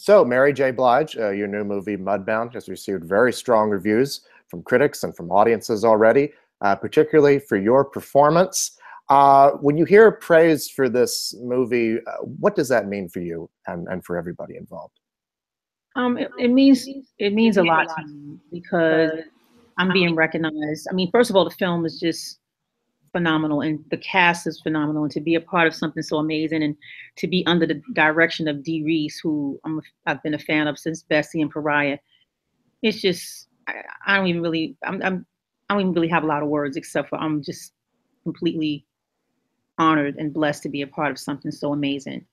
So, Mary J. Blige, your new movie Mudbound has received very strong reviews from critics and from audiences already, particularly for your performance. When you hear praise for this movie, what does that mean for you and for everybody involved? It means a lot to me because I'm being recognized. I mean, first of all, the film is just phenomenal, and the cast is phenomenal, and to be a part of something so amazing, and to be under the direction of Dee Rees, who I've been a fan of since Bessie and Pariah. It's just I don't even really I don't even really have a lot of words except for I'm just completely honored and blessed to be a part of something so amazing,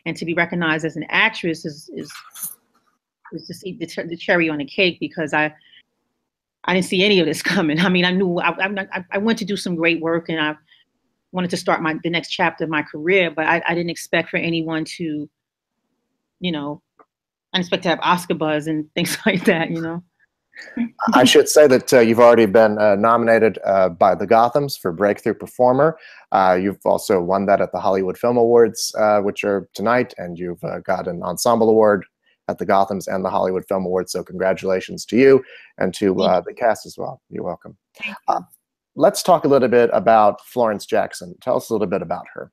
and to be recognized as an actress is just the cherry on the cake because I didn't see any of this coming. I mean, I knew I went to do some great work, and I wanted to start the next chapter of my career, but I didn't expect for anyone to, you know, I didn't expect to have Oscar buzz and things like that, you know. I should say that you've already been nominated by the Gothams for Breakthrough Performer. You've also won that at the Hollywood Film Awards, which are tonight, and you've got an ensemble award at the Gothams and the Hollywood Film Awards. So congratulations to you and to the cast as well. You're welcome. Thank you. Let's talk a little bit about Florence Jackson. Tell us a little bit about her.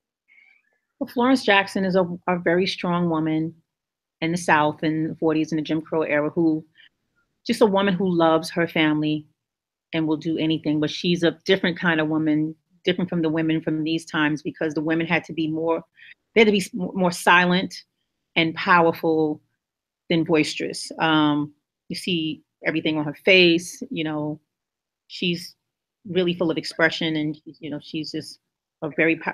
Well, Florence Jackson is a very strong woman in the South in the 40s in the Jim Crow era who just a woman who loves her family and will do anything. But she's a different kind of woman, different from the women from these times because the women had to be more silent and powerful than boisterous. You see everything on her face. You know, she's really full of expression, and she's just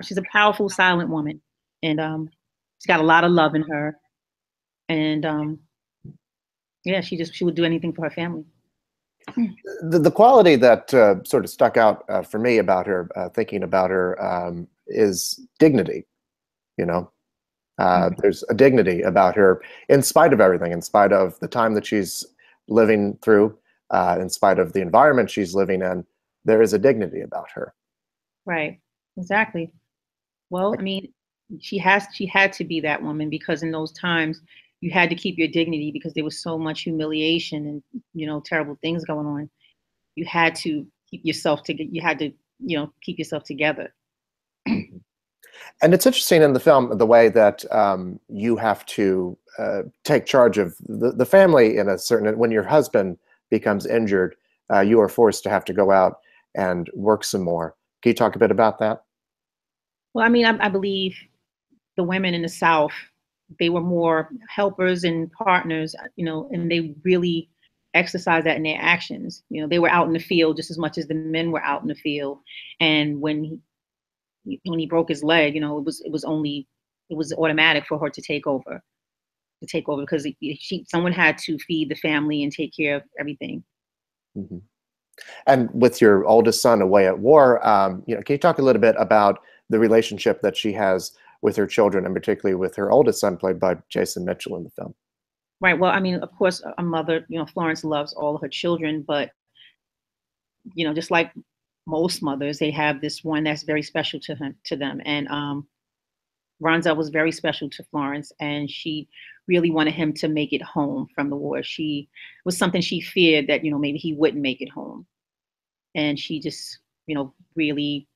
she's a powerful, silent woman, and she's got a lot of love in her, and yeah, she would do anything for her family. The quality that sort of stuck out for me about her, thinking about her, is dignity. You know, there's a dignity about her in spite of everything, in spite of the time that she's living through, in spite of the environment she's living in. There is a dignity about her. Right. Exactly. Well, I mean, she had to be that woman because in those times you had to keep your dignity because there was so much humiliation and terrible things going on. You had to keep yourself together. You had to keep yourself together. And it's interesting in the film the way that you have to take charge of the family in a certain. When your husband becomes injured, you are forced to have to go out and work some more. Can you talk a bit about that? Well, I mean, I believe the women in the South, they were more helpers and partners, and they really exercised that in their actions. They were out in the field just as much as the men were out in the field. And when he broke his leg, it was automatic for her to take over because someone had to feed the family and take care of everything. Mm-hmm. And with your oldest son away at war, can you talk a little bit about the relationship that she has with her children, and particularly with her oldest son, played by Jason Mitchell in the film? Right. Well, I mean, of course, a mother, Florence loves all of her children, but just like most mothers, they have this one that's very special to them. And Ronzel was very special to Florence, and she really wanted him to make it home from the war. She was something she feared that maybe he wouldn't make it home, and she just really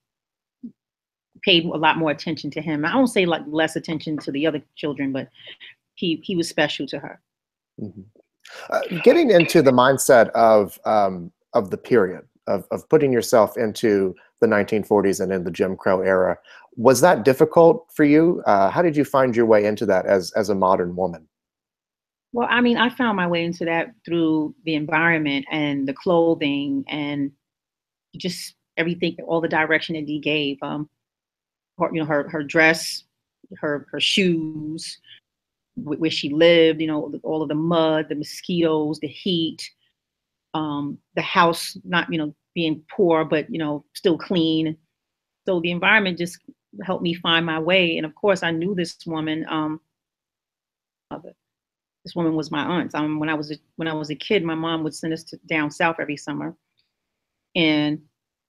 paid a lot more attention to him. I don't say like less attention to the other children, but he was special to her. Mm-hmm. Getting into the mindset of the period of putting yourself into the 1940s and in the Jim Crow era, was that difficult for you? How did you find your way into that as a modern woman? Well, I mean, I found my way into that through the environment and the clothing and just everything, all the direction that Dee gave. Her dress, her shoes, where she lived, all of the mud, the mosquitoes, the heat, the house not, being poor, but, still clean. So the environment just helped me find my way. And of course, I knew this woman. This woman was my aunt. When I was a kid, my mom would send us down south every summer, and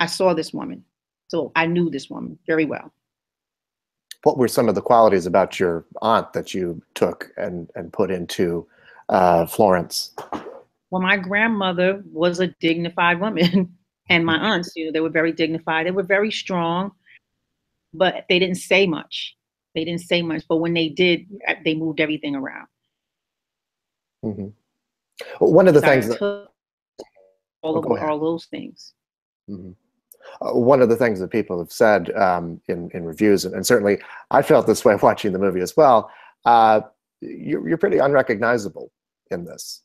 I saw this woman, so I knew this woman very well. What were some of the qualities about your aunt that you took and put into Florence? Well, my grandmother was a dignified woman, and my aunts, they were very dignified. They were very strong, but they didn't say much. They didn't say much, but when they did, they moved everything around. Mm-hmm. One of the things that, took all those things. Mm-hmm. One of the things that people have said in reviews, and certainly I felt this way watching the movie as well, you're pretty unrecognizable in this.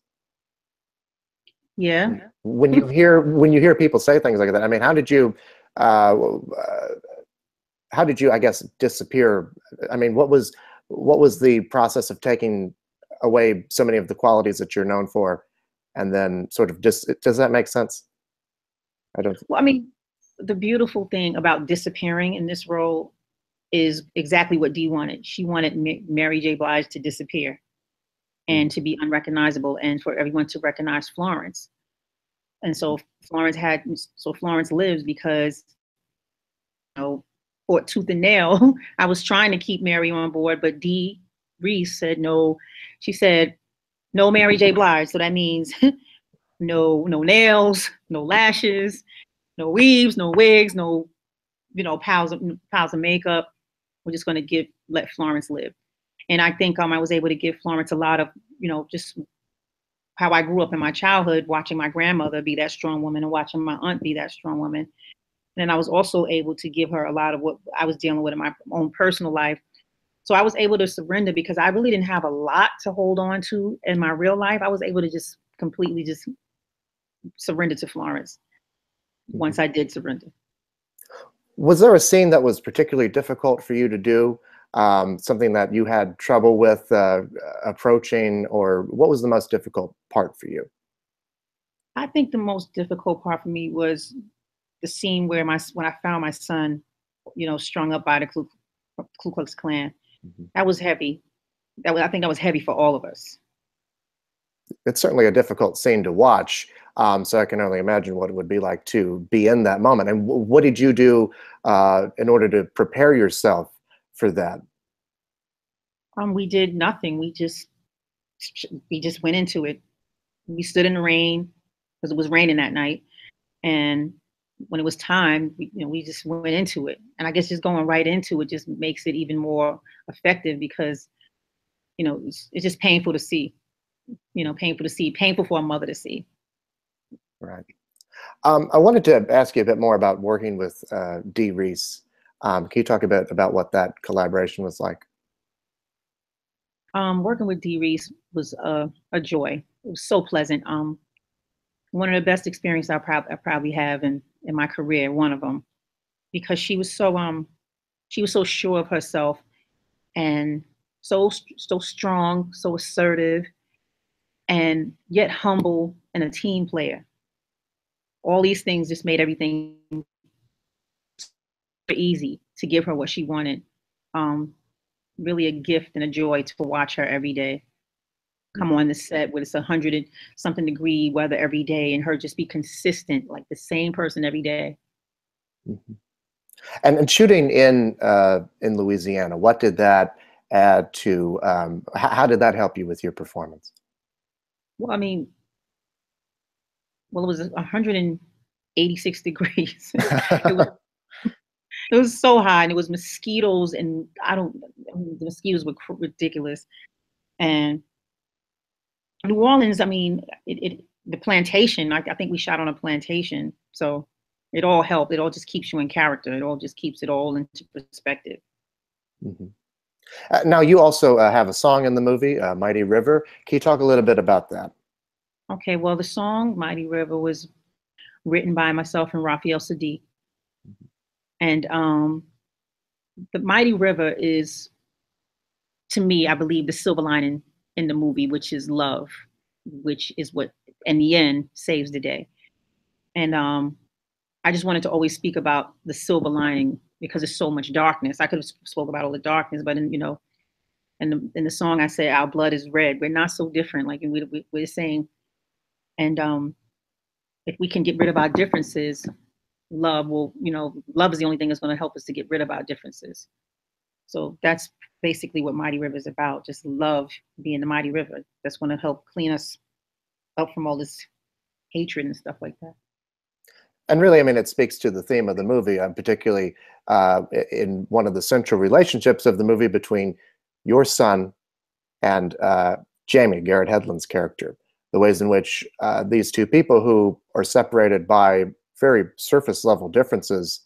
Yeah. When you hear people say things like that, I mean, how did you, I guess, disappear? I mean, what was the process of taking away so many of the qualities that you're known for, and then sort of does that make sense? I don't. Well, I mean, the beautiful thing about disappearing in this role is exactly what Dee wanted. She wanted Mary J. Blige to disappear and to be unrecognizable, and for everyone to recognize Florence. And so Florence lives because, fought tooth and nail. I was trying to keep Mary on board, but Dee Rees said no. She said, no Mary J. Blige. So that means no nails, no lashes, no weaves, no wigs, no, piles of makeup. We're just going to let Florence live. And I think I was able to give Florence a lot of, just how I grew up in my childhood, watching my grandmother be that strong woman and watching my aunt be that strong woman. And I was also able to give her a lot of what I was dealing with in my own personal life. So I was able to surrender because I really didn't have a lot to hold on to in my real life. I was able to just completely just surrender to Florence once I did surrender. Was there a scene that was particularly difficult for you to do? Something that you had trouble with approaching, or what was the most difficult part for you? I think the most difficult part for me was the scene where when I found my son, strung up by the Ku Klux Klan. Mm-hmm. That was heavy. I think that was heavy for all of us. It's certainly a difficult scene to watch, so I can only imagine what it would be like to be in that moment. And what did you do in order to prepare yourself for that? We did nothing. We just went into it. We stood in the rain because it was raining that night, and when it was time, we just went into it. And I guess just going right into it just makes it even more effective because, it's just painful to see. Painful for a mother to see. Right. I wanted to ask you a bit more about working with Dee Rees. Can you talk a bit about what that collaboration was like? Working with Dee Rees was a joy. It was so pleasant. One of the best experiences I probably have in my career. One of them, because she was so sure of herself and so strong, so assertive, and yet humble and a team player. All these things just made everything easy to give her what she wanted. Really a gift and a joy to watch her every day come on the set when it's 100-something degree weather every day, and her just be consistent, like the same person every day. Mm-hmm. And shooting in Louisiana, what did that add to? How did that help you with your performance? Well, I mean, it was 186 degrees. It was so hot, and it was mosquitoes, and the mosquitoes were ridiculous. And New Orleans, I mean, the plantation, I think we shot on a plantation. So it all helped. It all just keeps you in character. It all just keeps it all into perspective. Mm-hmm. Now, you also have a song in the movie, Mighty River. Can you talk a little bit about that? Okay, well, the song Mighty River was written by myself and Raphael Sadiq. And the Mighty River is, to me, I believe, the silver lining in the movie, which is love, which is what, in the end, saves the day. And I just wanted to always speak about the silver lining because there's so much darkness. I could have spoke about all the darkness, but in the song I say, our blood is red. We're not so different, like we're saying. And if we can get rid of our differences, love is the only thing that's going to help us to get rid of our differences. So that's basically what Mighty River is about. Just love being the mighty river. That's going to help clean us up from all this hatred and stuff like that. And really, I mean, it speaks to the theme of the movie, particularly in one of the central relationships of the movie between your son and Jamie, Garrett Hedlund's character. The ways in which these two people who are separated by very surface level differences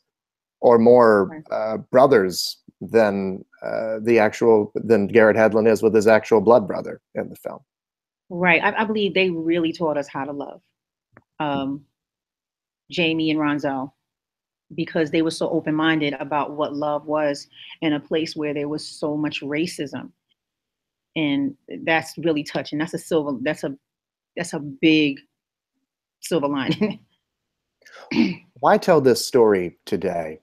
or more brothers than than Garrett Hedlund is with his actual blood brother in the film. Right. I believe they really taught us how to love. Jamie and Ronzel, because they were so open-minded about what love was in a place where there was so much racism. And that's really touching. That's a big silver lining. Why tell this story today?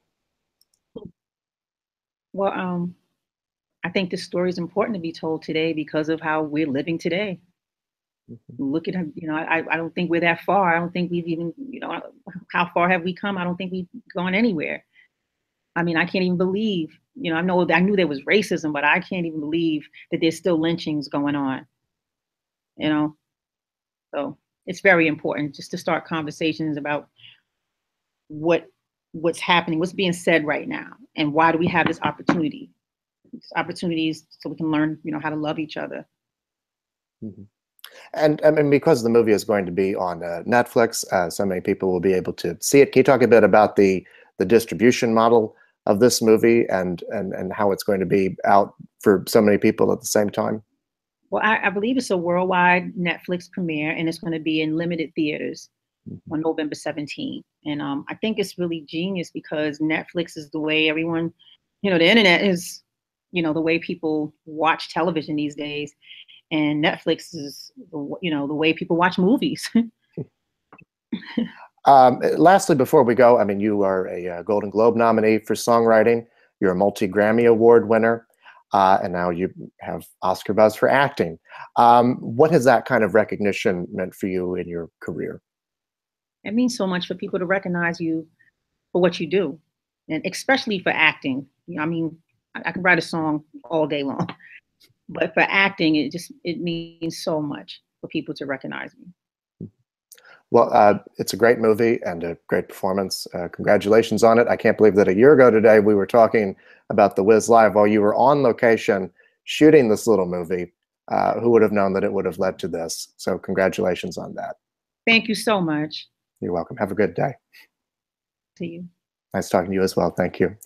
Well, I think this story is important to be told today because of how we're living today. Look at him, I don't think we're that far. I don't think we've even, how far have we come? I don't think we've gone anywhere. I mean, I can't even believe, I knew there was racism, but I can't even believe that there's still lynchings going on, So it's very important just to start conversations about what's happening, what's being said right now, and why do we have this opportunity? Opportunities so we can learn, how to love each other. Mm-hmm. And I mean, because the movie is going to be on Netflix, so many people will be able to see it. Can you talk a bit about the distribution model of this movie and how it's going to be out for so many people at the same time? Well, I believe it's a worldwide Netflix premiere, and it's going to be in limited theaters on November 17th. And I think it's really genius because Netflix is the way everyone, the internet is, the way people watch television these days. And Netflix is, the way people watch movies. Lastly, before we go, I mean, you are a Golden Globe nominee for songwriting. You're a multi-Grammy Award winner. And now you have Oscar buzz for acting. What has that kind of recognition meant for you in your career? It means so much for people to recognize you for what you do, and especially for acting. I mean, I could write a song all day long, but for acting, it means so much for people to recognize me. Well, it's a great movie and a great performance. Congratulations on it. I can't believe that a year ago today we were talking about The Wiz Live while you were on location shooting this little movie. Who would have known that it would have led to this? So congratulations on that. Thank you so much. You're welcome. Have a good day. To you. Nice talking to you as well. Thank you.